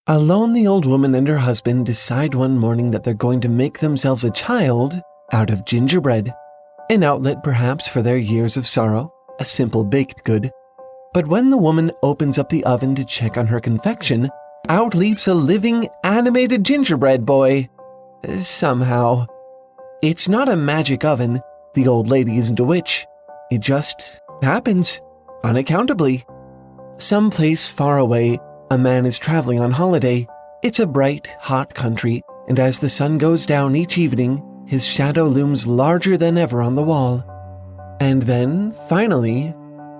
A lonely old woman and her husband decide one morning that they're going to make themselves a child out of gingerbread. An outlet perhaps for their years of sorrow, a simple baked good. But when the woman opens up the oven to check on her confection, out leaps a living, animated gingerbread boy. Somehow. It's not a magic oven. The old lady isn't a witch. It just happens, unaccountably. Someplace far away, a man is traveling on holiday. It's a bright, hot country, and as the sun goes down each evening, his shadow looms larger than ever on the wall. And then, finally,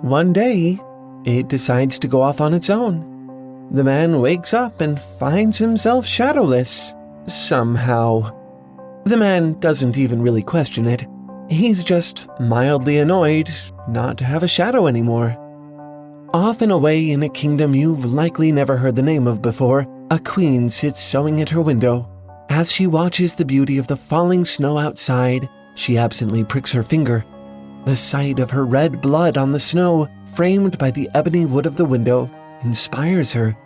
one day, it decides to go off on its own. The man wakes up and finds himself shadowless, somehow. The man doesn't even really question it. He's just mildly annoyed not to have a shadow anymore. Off and away in a kingdom you've likely never heard the name of before, a queen sits sewing at her window. As she watches the beauty of the falling snow outside, she absently pricks her finger. The sight of her red blood on the snow, framed by the ebony wood of the window, inspires her.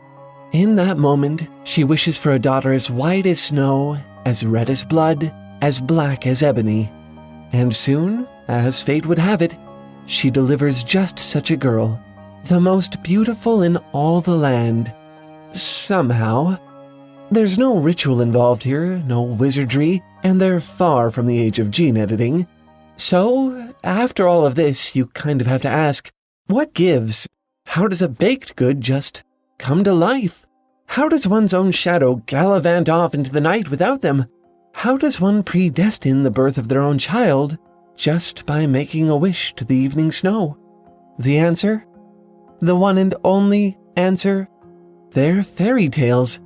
In that moment, she wishes for a daughter as white as snow, as red as blood, as black as ebony. And soon, as fate would have it, she delivers just such a girl. The most beautiful in all the land. Somehow. There's no ritual involved here, no wizardry, and they're far from the age of gene editing. So, after all of this, you kind of have to ask, what gives? How does a baked good just come to life? How does one's own shadow gallivant off into the night without them? How does one predestine the birth of their own child just by making a wish to the evening snow? The answer? The one and only answer? They're fairy tales.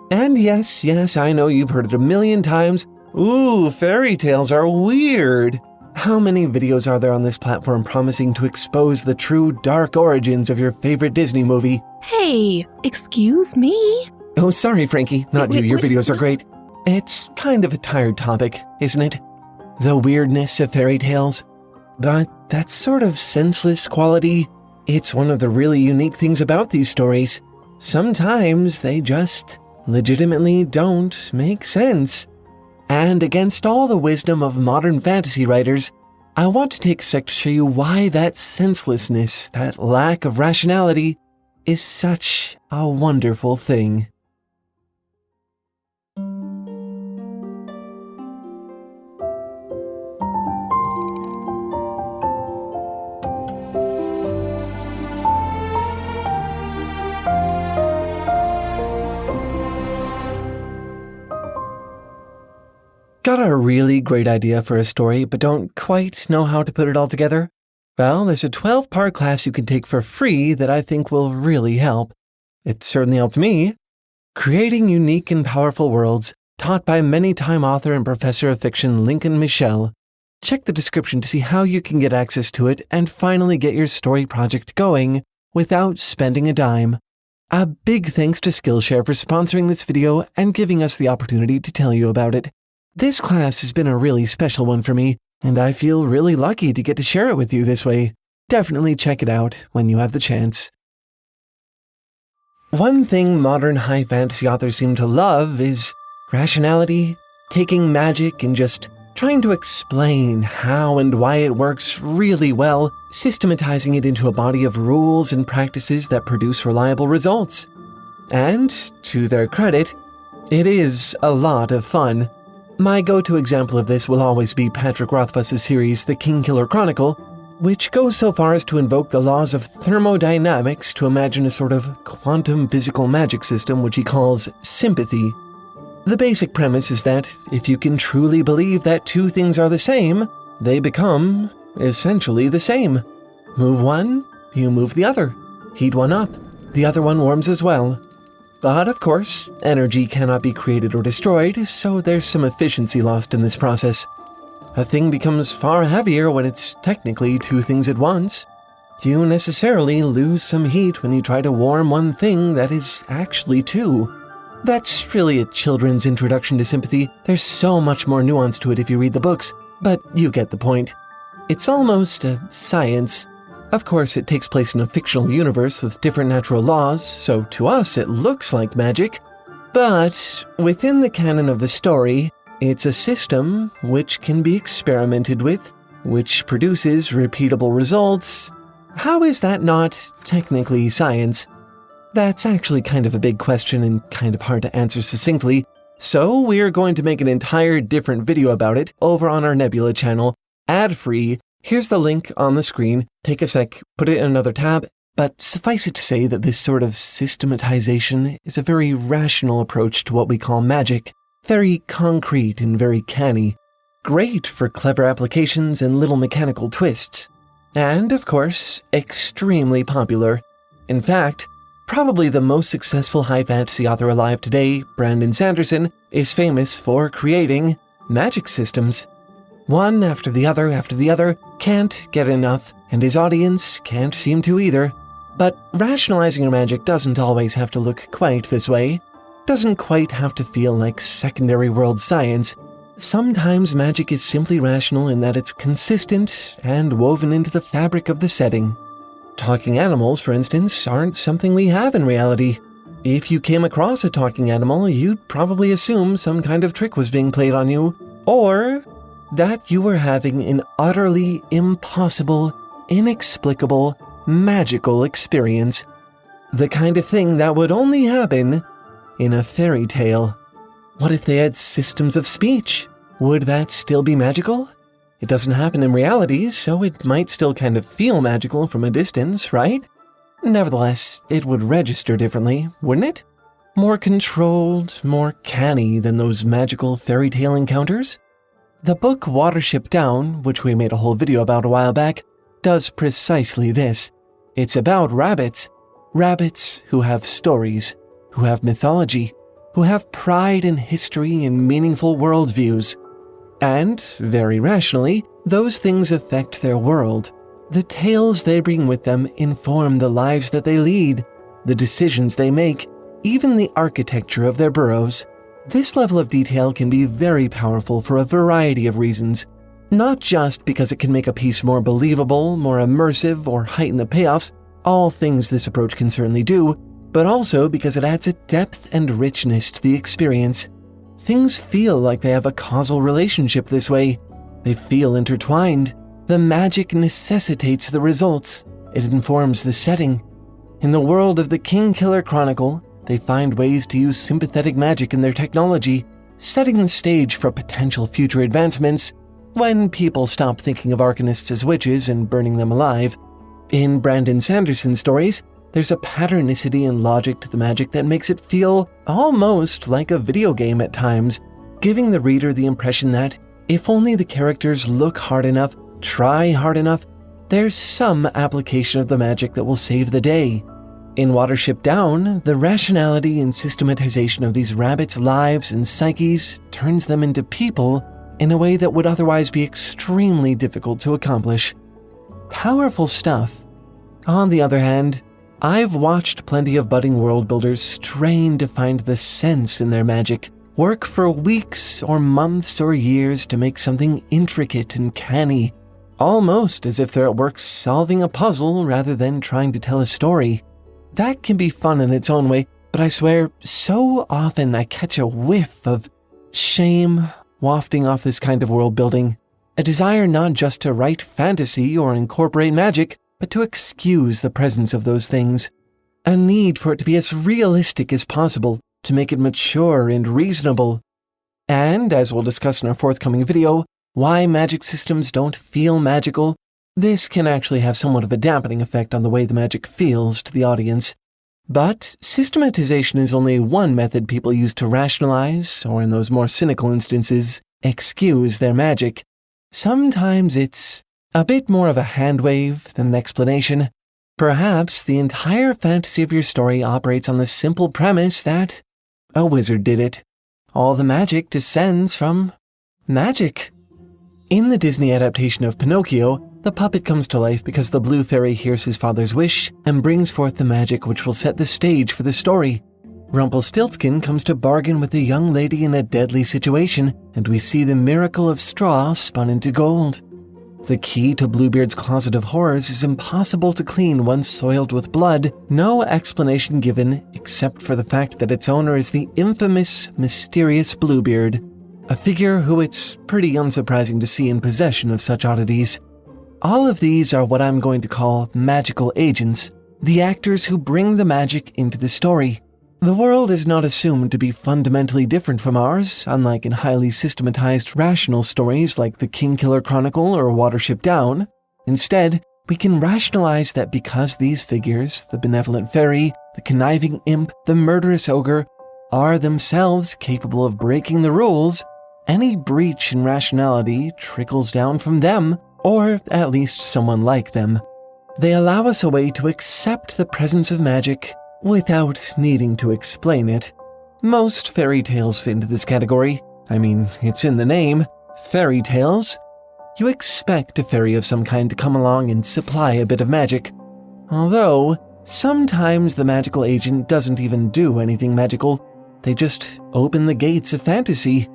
And yes, I know you've heard it a million times. Ooh, fairy tales are weird. How many videos are there on this platform promising to expose the true dark origins of your favorite Disney movie? Hey, excuse me? Oh, sorry, Frankie. Not you. Your videos are great. It's kind of a tired topic, isn't it? The weirdness of fairy tales. But that sort of senseless quality, it's one of the really unique things about these stories. Sometimes they just legitimately don't make sense. And against all the wisdom of modern fantasy writers, I want to take a sec to show you why that senselessness, that lack of rationality, is such a wonderful thing. Got a really great idea for a story, but don't quite know how to put it all together? Well, there's a 12-part class you can take for free that I think will really help. It certainly helped me. Creating Unique and Powerful Worlds, taught by many-time author and professor of fiction Lincoln Michel. Check the description to see how you can get access to it and finally get your story project going without spending a dime. A big thanks to Skillshare for sponsoring this video and giving us the opportunity to tell you about it. This class has been a really special one for me, and I feel really lucky to get to share it with you this way. Definitely check it out when you have the chance. One thing modern high fantasy authors seem to love is rationality, taking magic and just trying to explain how and why it works really well, systematizing it into a body of rules and practices that produce reliable results. And, to their credit, it is a lot of fun. My go-to example of this will always be Patrick Rothfuss's series The Kingkiller Chronicle, which goes so far as to invoke the laws of thermodynamics to imagine a sort of quantum physical magic system which he calls sympathy. The basic premise is that if you can truly believe that two things are the same, they become essentially the same. Move one, you move the other. Heat one up, the other one warms as well. But, of course, energy cannot be created or destroyed, so there's some efficiency lost in this process. A thing becomes far heavier when it's technically two things at once. You necessarily lose some heat when you try to warm one thing that is actually two. That's really a children's introduction to sympathy. There's so much more nuance to it if you read the books, but you get the point. It's almost a science. Of course, it takes place in a fictional universe with different natural laws, so to us it looks like magic, But within the canon of the story, it's a system which can be experimented with, which produces repeatable results. How is that not technically science? That's actually kind of a big question and kind of hard to answer succinctly, so we're going to make an entire different video about it over on our Nebula channel, ad-free. Here's the link on the screen. Take a sec, put it in another tab. But suffice it to say that this sort of systematization is a very rational approach to what we call magic, very concrete and very canny, great for clever applications and little mechanical twists, and, of course, extremely popular. In fact, probably the most successful high fantasy author alive today, Brandon Sanderson, is famous for creating magic systems. One after the other, can't get enough, and his audience can't seem to either. But rationalizing your magic doesn't always have to look quite this way. Doesn't quite have to feel like secondary world science. Sometimes magic is simply rational in that it's consistent and woven into the fabric of the setting. Talking animals, for instance, aren't something we have in reality. If you came across a talking animal, you'd probably assume some kind of trick was being played on you, or that you were having an utterly impossible, inexplicable, magical experience. The kind of thing that would only happen in a fairy tale. What if they had systems of speech? Would that still be magical? It doesn't happen in reality, so it might still kind of feel magical from a distance, right? Nevertheless, it would register differently, wouldn't it? More controlled, more canny than those magical fairy tale encounters? The book Watership Down, which we made a whole video about a while back, does precisely this. It's about rabbits. Rabbits who have stories, who have mythology, who have pride in history and meaningful worldviews. And, very rationally, those things affect their world. The tales they bring with them inform the lives that they lead, the decisions they make, even the architecture of their burrows. This level of detail can be very powerful for a variety of reasons. Not just because it can make a piece more believable, more immersive, or heighten the payoffs, all things this approach can certainly do, but also because it adds a depth and richness to the experience. Things feel like they have a causal relationship this way. They feel intertwined. The magic necessitates the results. It informs the setting. In the world of the King Killer Chronicle, they find ways to use sympathetic magic in their technology, setting the stage for potential future advancements when people stop thinking of arcanists as witches and burning them alive. In Brandon Sanderson's stories, there's a patternicity and logic to the magic that makes it feel almost like a video game at times, giving the reader the impression that if only the characters look hard enough, try hard enough, there's some application of the magic that will save the day. In Watership Down, the rationality and systematization of these rabbits' lives and psyches turns them into people in a way that would otherwise be extremely difficult to accomplish. Powerful stuff. On the other hand, I've watched plenty of budding world builders strain to find the sense in their magic, work for weeks or months or years to make something intricate and canny, almost as if they're at work solving a puzzle rather than trying to tell a story. That can be fun in its own way, but I swear, so often I catch a whiff of shame wafting off this kind of world building. A desire not just to write fantasy or incorporate magic, but to excuse the presence of those things. A need for it to be as realistic as possible, to make it mature and reasonable. And, as we'll discuss in our forthcoming video, why magic systems don't feel magical, this can actually have somewhat of a dampening effect on the way the magic feels to the audience. But systematization is only one method people use to rationalize, or in those more cynical instances, excuse their magic. Sometimes it's a bit more of a hand wave than an explanation. Perhaps the entire fantasy of your story operates on the simple premise that a wizard did it. All the magic descends from magic. In the Disney adaptation of Pinocchio, the puppet comes to life because the blue fairy hears his father's wish and brings forth the magic which will set the stage for the story. Rumpelstiltskin comes to bargain with the young lady in a deadly situation, and we see the miracle of straw spun into gold. The key to Bluebeard's closet of horrors is impossible to clean once soiled with blood, no explanation given except for the fact that its owner is the infamous, mysterious Bluebeard, a figure who it's pretty unsurprising to see in possession of such oddities. All of these are what I'm going to call magical agents, the actors who bring the magic into the story. The world is not assumed to be fundamentally different from ours, unlike in highly systematized rational stories like the Kingkiller Chronicle or Watership Down. Instead, we can rationalize that because these figures, the benevolent fairy, the conniving imp, the murderous ogre, are themselves capable of breaking the rules, any breach in rationality trickles down from them, or at least someone like them. They allow us a way to accept the presence of magic without needing to explain it. Most fairy tales fit into this category. I mean, it's in the name, fairy tales. You expect a fairy of some kind to come along and supply a bit of magic. Although, sometimes the magical agent doesn't even do anything magical. They just open the gates of fantasy.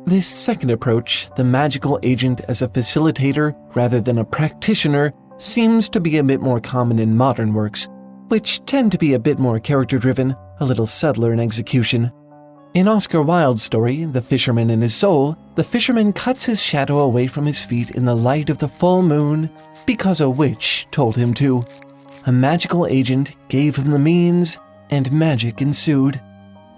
This second approach, the magical agent as a facilitator rather than a practitioner, seems to be a bit more common in modern works, which tend to be a bit more character-driven, a little subtler in execution. In Oscar Wilde's story, The Fisherman and His Soul, the fisherman cuts his shadow away from his feet in the light of the full moon because a witch told him to. A magical agent gave him the means, and magic ensued.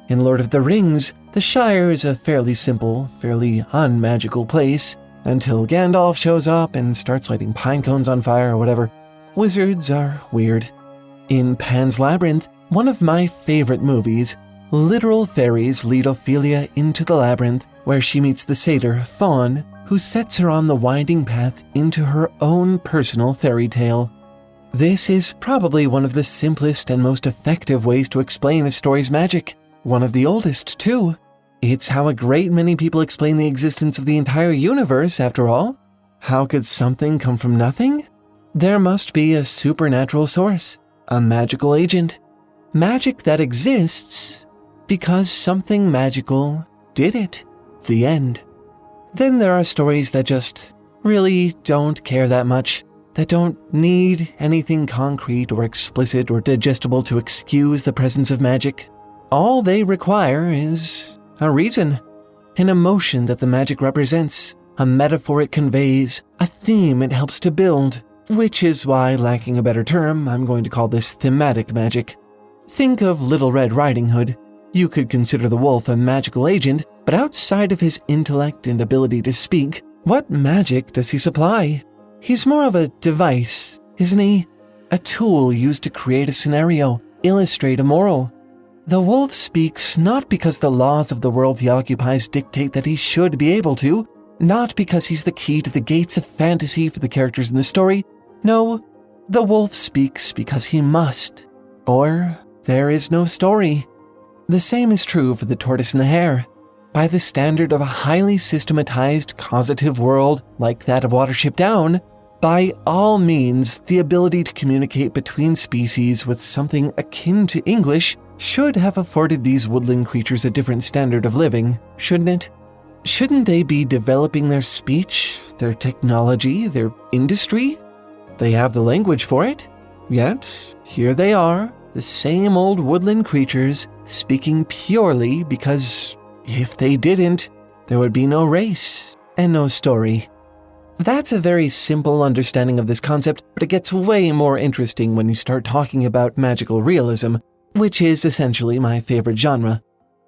In Lord of the Rings, the Shire is a fairly simple, fairly unmagical place, until Gandalf shows up and starts lighting pine cones on fire or whatever. Wizards are weird. In Pan's Labyrinth, one of my favorite movies, literal fairies lead Ophelia into the labyrinth, where she meets the satyr, Fawn, who sets her on the winding path into her own personal fairy tale. This is probably one of the simplest and most effective ways to explain a story's magic. One of the oldest, too. It's how a great many people explain the existence of the entire universe, after all. How could something come from nothing? There must be a supernatural source, a magical agent. Magic that exists because something magical did it. The end. Then there are stories that just really don't care that much, that don't need anything concrete or explicit or digestible to excuse the presence of magic. All they require is a reason, an emotion that the magic represents, a metaphor it conveys, a theme it helps to build, which is why, lacking a better term, I'm going to call this thematic magic. Think of Little Red Riding Hood. You could consider the wolf a magical agent, but outside of his intellect and ability to speak, what magic does he supply? He's more of a device, isn't he? A tool used to create a scenario, illustrate a moral. The wolf speaks not because the laws of the world he occupies dictate that he should be able to, not because he's the key to the gates of fantasy for the characters in the story. No, the wolf speaks because he must, or there is no story. The same is true for the tortoise and the hare. By the standard of a highly systematized causative world like that of Watership Down, by all means, the ability to communicate between species with something akin to English should have afforded these woodland creatures a different standard of living, shouldn't it? Shouldn't they be developing their speech, their technology, their industry? They have the language for it. Yet, here they are, the same old woodland creatures, speaking purely because if they didn't, there would be no race and no story. That's a very simple understanding of this concept, but it gets way more interesting when you start talking about magical realism, which is essentially my favorite genre.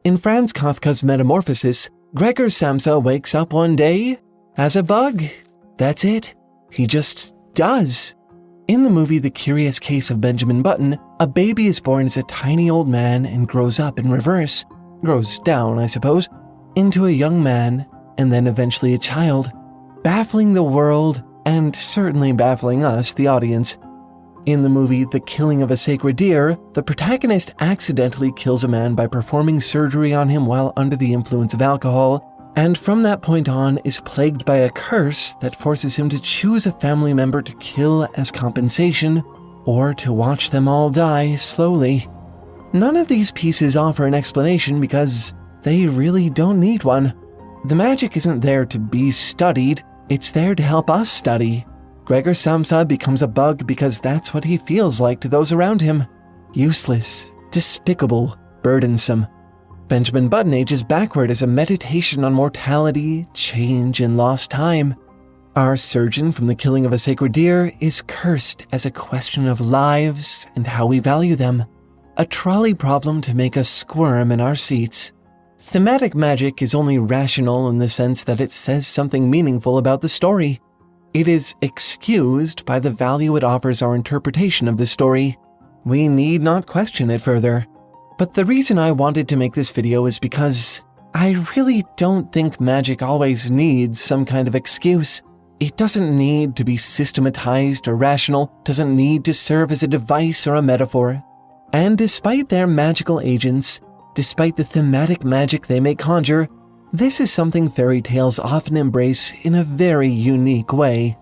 In Franz Kafka's Metamorphosis, Gregor Samsa wakes up one day as a bug. That's it. He just does. In the movie The Curious Case of Benjamin Button, a baby is born as a tiny old man and grows up in reverse. Grows down, I suppose, into a young man and then eventually a child, baffling the world and certainly baffling us, the audience. In the movie The Killing of a Sacred Deer, the protagonist accidentally kills a man by performing surgery on him while under the influence of alcohol, and from that point on is plagued by a curse that forces him to choose a family member to kill as compensation, or to watch them all die slowly. None of these pieces offer an explanation because they really don't need one. The magic isn't there to be studied, it's there to help us study, Gregor Samsa becomes a bug because that's what he feels like to those around him. Useless, despicable, burdensome. Benjamin Button ages backward as a meditation on mortality, change, and lost time. Our surgeon from the killing of a sacred deer is cursed as a question of lives and how we value them. A trolley problem to make us squirm in our seats. Thematic magic is only rational in the sense that it says something meaningful about the story. It is excused by the value it offers our interpretation of the story. We need not question it further. But the reason I wanted to make this video is because I really don't think magic always needs some kind of excuse. It doesn't need to be systematized or rational, doesn't need to serve as a device or a metaphor. And despite their magical agents, despite the thematic magic they may conjure, this is something fairy tales often embrace in a very unique way.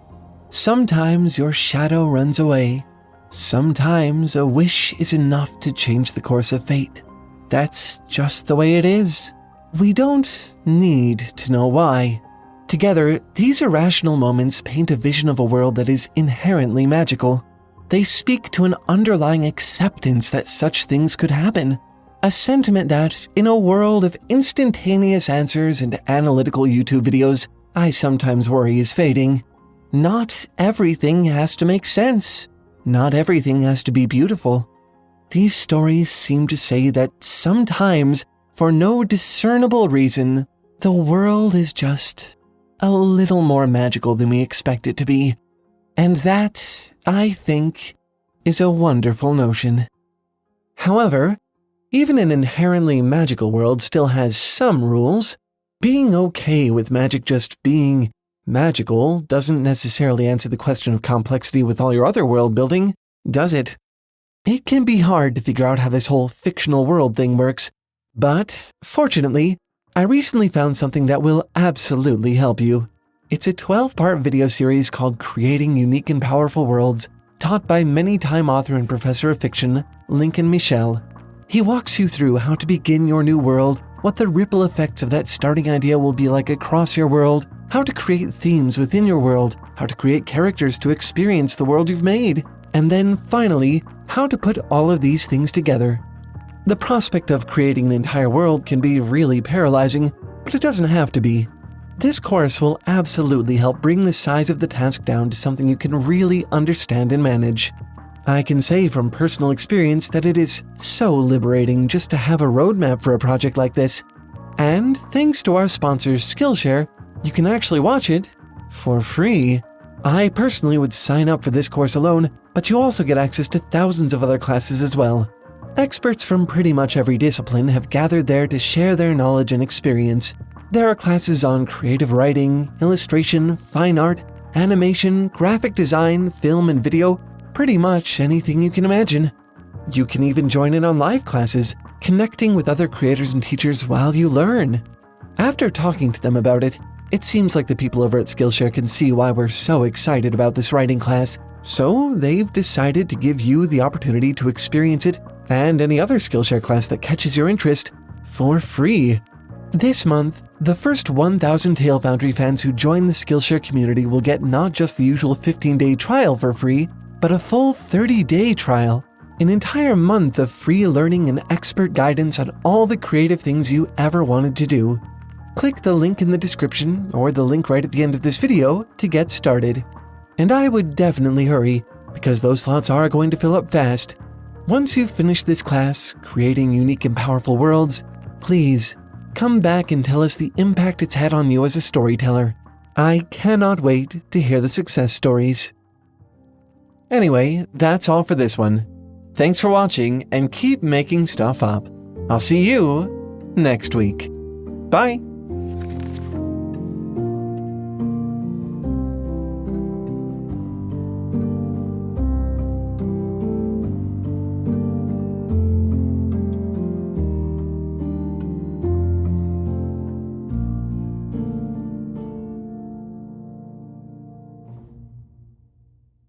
Sometimes your shadow runs away. Sometimes a wish is enough to change the course of fate. That's just the way it is. We don't need to know why. Together, these irrational moments paint a vision of a world that is inherently magical. They speak to an underlying acceptance that such things could happen. A sentiment that, in a world of instantaneous answers and analytical YouTube videos, I sometimes worry is fading. Not everything has to make sense. Not everything has to be beautiful. These stories seem to say that sometimes, for no discernible reason, the world is just a little more magical than we expect it to be. And that, I think, is a wonderful notion. However, even an inherently magical world still has some rules. Being okay with magic just being magical doesn't necessarily answer the question of complexity with all your other world building, does it? It can be hard to figure out how this whole fictional world thing works, but fortunately, I recently found something that will absolutely help you. It's a 12-part video series called Creating Unique and Powerful Worlds, taught by many-time author and professor of fiction, Lincoln Michel. He walks you through how to begin your new world, what the ripple effects of that starting idea will be like across your world, how to create themes within your world, how to create characters to experience the world you've made, and then finally, how to put all of these things together. The prospect of creating an entire world can be really paralyzing, but it doesn't have to be. This course will absolutely help bring the size of the task down to something you can really understand and manage. I can say from personal experience that it is so liberating just to have a roadmap for a project like this. And thanks to our sponsor Skillshare, you can actually watch it for free. I personally would sign up for this course alone, but you also get access to thousands of other classes as well. Experts from pretty much every discipline have gathered there to share their knowledge and experience. There are classes on creative writing, illustration, fine art, animation, graphic design, film and video, pretty much anything you can imagine. You can even join in on live classes, connecting with other creators and teachers while you learn. After talking to them about it, it seems like the people over at Skillshare can see why we're so excited about this writing class, so they've decided to give you the opportunity to experience it and any other Skillshare class that catches your interest for free. This month, the first 1,000 Tale Foundry fans who join the Skillshare community will get not just the usual 15-day trial for free, but a full 30-day trial, an entire month of free learning and expert guidance on all the creative things you ever wanted to do. Click the link in the description or the link right at the end of this video to get started. And I would definitely hurry, because those slots are going to fill up fast. Once you've finished this class, Creating Unique and Powerful Worlds, please come back and tell us the impact it's had on you as a storyteller. I cannot wait to hear the success stories. Anyway, that's all for this one. Thanks for watching and keep making stuff up. I'll see you next week. Bye!